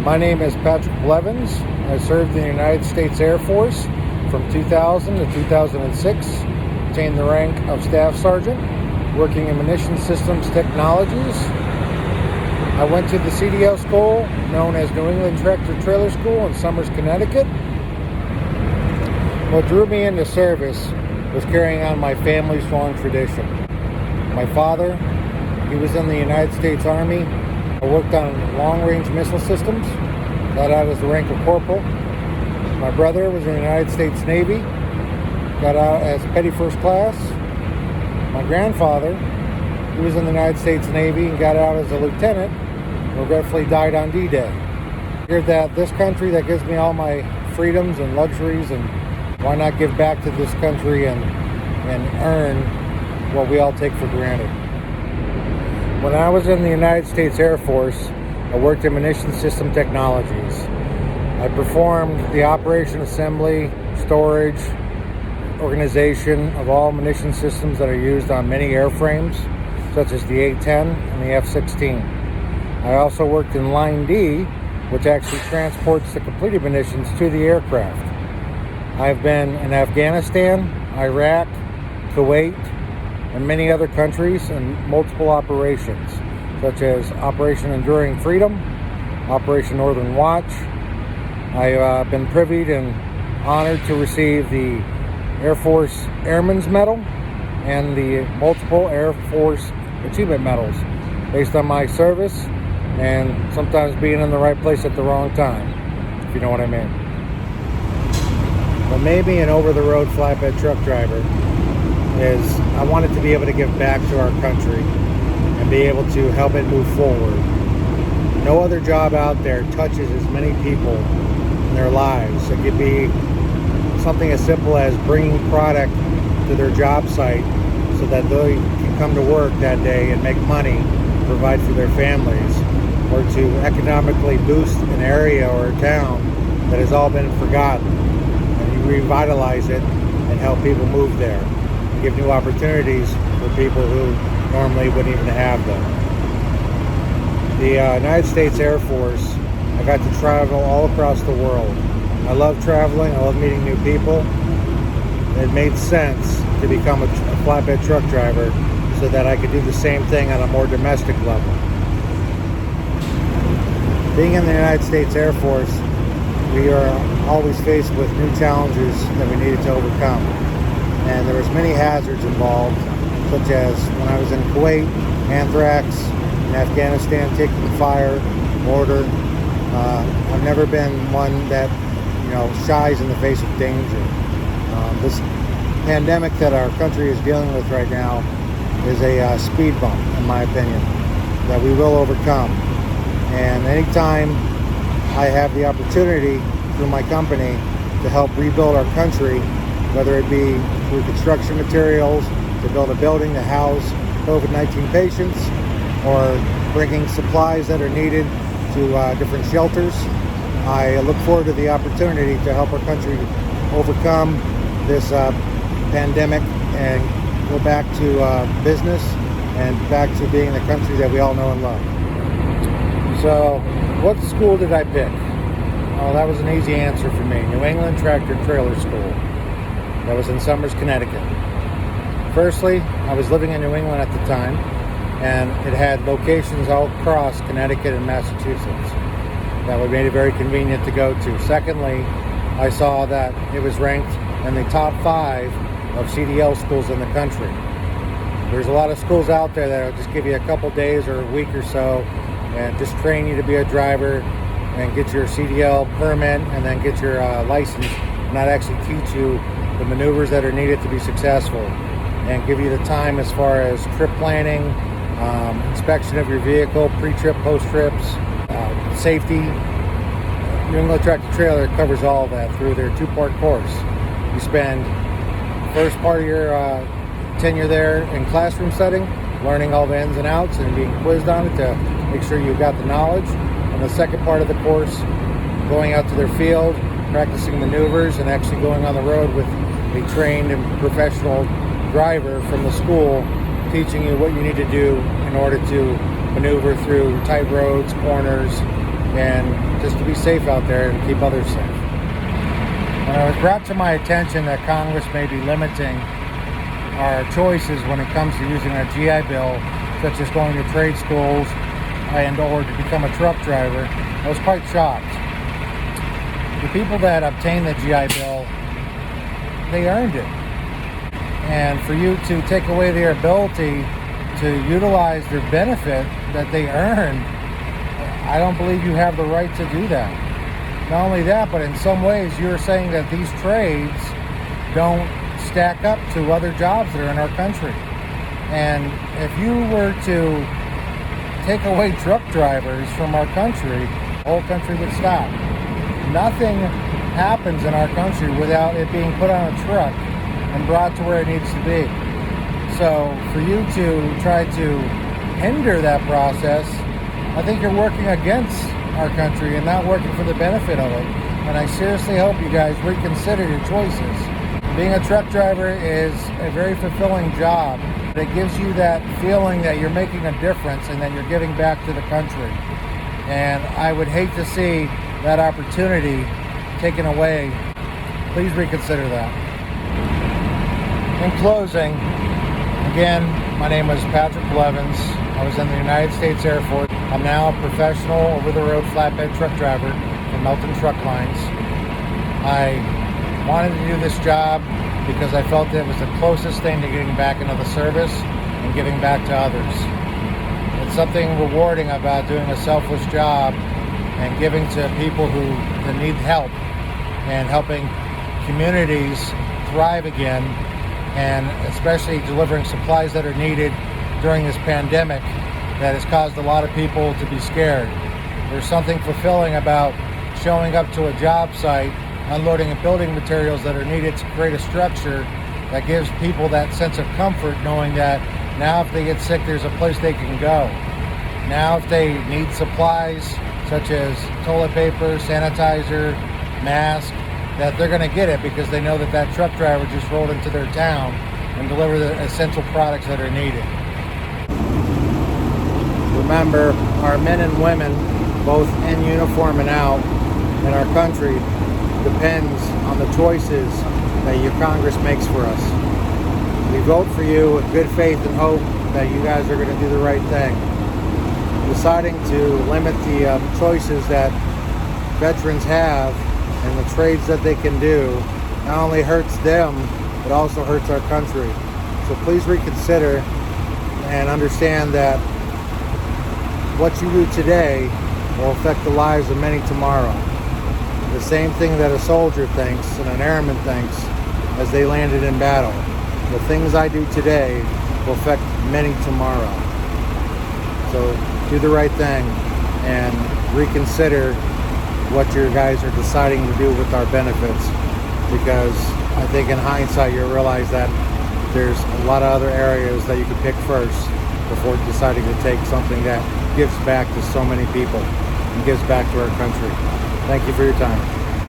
My name is Patrick Blevins. I served in the United States Air Force from 2000 to 2006. Obtained the rank of Staff Sergeant, working in Munition Systems Technologies. I went to the CDL school, known as New England Tractor Trailer School in Somers, Connecticut. What drew me into service was carrying on my family's long tradition. My father, he was in the United States Army. I worked on long-range missile systems, got out as the rank of corporal. My brother was in the United States Navy, got out as petty first class. My grandfather, he was in the United States Navy and got out as a lieutenant, regretfully died on D-Day. I figured that this country that gives me all my freedoms and luxuries, and why not give back to this country and earn what we all take for granted. When I was in the United States Air Force, I worked in Munition System Technologies. I performed the operation, assembly, storage, organization of all munition systems that are used on many airframes, such as the A-10 and the F-16. I also worked in Line D, which actually transports the completed munitions to the aircraft. I've been in Afghanistan, Iraq, Kuwait, and many other countries in multiple operations, such as Operation Enduring Freedom, Operation Northern Watch. I've been privy and honored to receive the Air Force Airman's Medal and the multiple Air Force Achievement Medals based on my service and sometimes being in the right place at the wrong time, if you know what I mean. What made me an over-the-road flatbed truck driver is I wanted to be able to give back to our country and be able to help it move forward. No other job out there touches as many people in their lives. It could be something as simple as bringing product to their job site so that they can come to work that day and make money, provide for their families, or to economically boost an area or a town that has all been forgotten, and you revitalize it and help people move there. Give new opportunities for people who normally wouldn't even have them. The United States Air Force, I got to travel all across the world. I love traveling, I love meeting new people. It made sense to become a flatbed truck driver so that I could do the same thing on a more domestic level. Being in the United States Air Force, we are always faced with new challenges that we needed to overcome. And there was many hazards involved, such as when I was in Kuwait, anthrax, in Afghanistan, taking fire, mortar. I've never been one that, shies in the face of danger. This pandemic that our country is dealing with right now is a speed bump, in my opinion, that we will overcome. And anytime I have the opportunity through my company to help rebuild our country, whether it be through construction materials, to build a building to house COVID-19 patients, or bringing supplies that are needed to different shelters, I look forward to the opportunity to help our country overcome this pandemic and go back to business and back to being the country that we all know and love. So, what school did I pick? Oh, that was an easy answer for me. New England Tractor Trailer School. That was in Somers, Connecticut. Firstly, I was living in New England at the time, and it had locations all across Connecticut and Massachusetts. That would made it very convenient to go to. Secondly, I saw that it was ranked in the top 5 of CDL schools in the country. There's a lot of schools out there that will just give you a couple days or a week or so and just train you to be a driver and get your CDL permit and then get your license, not actually teach you the maneuvers that are needed to be successful and give you the time as far as trip planning, inspection of your vehicle, pre-trip, post-trips, safety. New England Tractor Trailer covers all of that through their 2-part course. You spend the first part of your tenure there in classroom setting, learning all the ins and outs and being quizzed on it to make sure you've got the knowledge. And the second part of the course, going out to their field, practicing maneuvers, and actually going on the road with a trained and professional driver from the school teaching you what you need to do in order to maneuver through tight roads, corners, and just to be safe out there and keep others safe. When it was brought to my attention that Congress may be limiting our choices when it comes to using our GI Bill, such as going to trade schools and or to become a truck driver, I was quite shocked. The people that obtained the GI Bill, they earned it. And for you to take away their ability to utilize their benefit that they earned, I don't believe you have the right to do that. Not only that, but in some ways you're saying that these trades don't stack up to other jobs that are in our country. And if you were to take away truck drivers from our country, the whole country would stop. Nothing happens in our country without it being put on a truck and brought to where it needs to be. So for you to try to hinder that process, I think you're working against our country and not working for the benefit of it. And I seriously hope you guys reconsider your choices. Being a truck driver is a very fulfilling job. It gives you that feeling that you're making a difference and that you're giving back to the country. And I would hate to see that opportunity taken away. Please reconsider that. In closing, again, my name is Patrick Blevins. I was in the United States Air Force. I'm now a professional over-the-road flatbed truck driver for Melton Truck Lines. I wanted to do this job because I felt it was the closest thing to getting back into the service and giving back to others. It's something rewarding about doing a selfless job and giving to people who need help and helping communities thrive again, and especially delivering supplies that are needed during this pandemic that has caused a lot of people to be scared. There's something fulfilling about showing up to a job site, unloading and building materials that are needed to create a structure that gives people that sense of comfort, knowing that now if they get sick, there's a place they can go. Now if they need supplies such as toilet paper, sanitizer, mask, that they're going to get it because they know that that truck driver just rolled into their town and delivered the essential products that are needed. Remember, our men and women, both in uniform and out, in our country, depends on the choices that your Congress makes for us. We vote for you with good faith and hope that you guys are going to do the right thing. Deciding to limit the choices that veterans have and the trades that they can do not only hurts them, it also hurts our country. So please reconsider and understand that what you do today will affect the lives of many tomorrow. The same thing that a soldier thinks and an airman thinks as they landed in battle. The things I do today will affect many tomorrow. So do the right thing and reconsider what your guys are deciding to do with our benefits, because I think in hindsight you'll realize that there's a lot of other areas that you can pick first before deciding to take something that gives back to so many people and gives back to our country. Thank you for your time.